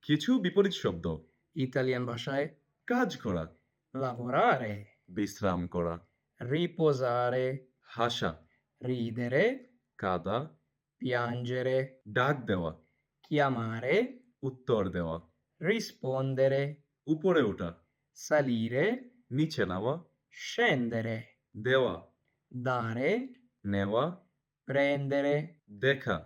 কিছু বিপরীত শব্দ। ইতালিয়ান ভাষায় কাজ করা, lavorare, বিশ্রাম করা, riposare, হাসা, ridere, কাঁদা, piangere, ডাক দেওয়া, chiamare, উত্তর দেওয়া, rispondere, উপরে ওঠা, salire, নিচে নামা, scendere, দেওয়া, dare, নেওয়া, prendere, দেখা,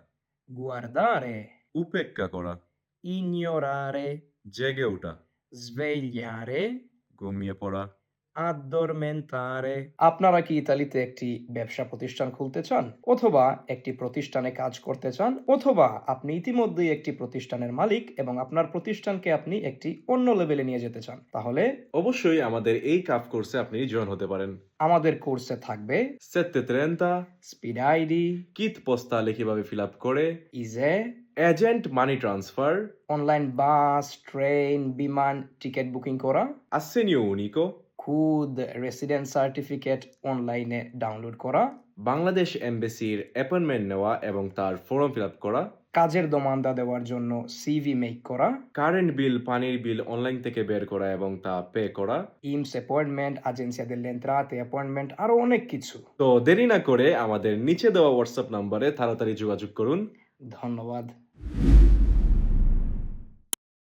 guardare, উপেক্ষা করা, ignorare, জেগে ওঠা, svegliare, ঘুমিয়ে পড়া। addormentare। আপনারা কি ইতালিতে একটি ব্যবসা প্রতিষ্ঠান খুলতে চান? অথবা একটি প্রতিষ্ঠানে কাজ করতে চান? অথবা আপনি ইতিমধ্যেই একটি প্রতিষ্ঠানের মালিক এবং আপনার প্রতিষ্ঠানকে আপনি একটি অন্য লেভেলে নিয়ে যেতে চান? তাহলে অবশ্যই আমাদের এই কাপ কোর্সে আপনি জয়েন হতে পারেন। আমাদের কোর্সে থাকবে 730, স্পিড আইডি, কিট পোস্টালে কিভাবে ফিল আপ করে, ইজে, agent money transfer, online bus, train, বিমান টিকিট বুকিং করা, assegno unico, খুদ রেসিডেন্ট সার্টিফিকেট অনলাইনে ডাউনলোড করা, বাংলাদেশ এমবেসির অ্যাপয়েন্টমেন্ট নেওয়া এবং তার ফর্ম ফিল আপ করা, কাজের দমান্দা দেওয়ার জন্য সিভি মেক করা, কারেন্ট বিল, পানির বিল অনলাইন থেকে বের করা এবং তা পে করা। ইমস অ্যাপয়েন্টমেন্ট, আগেন্সিয়া delle entrate অ্যাপয়েন্টমেন্ট, আরো অনেক কিছু। তো দেরি না করে আমাদের নিচে দেওয়া হোয়াটসঅ্যাপ নম্বরে তাড়াতাড়ি যোগাযোগ করুন। ধন্যবাদ।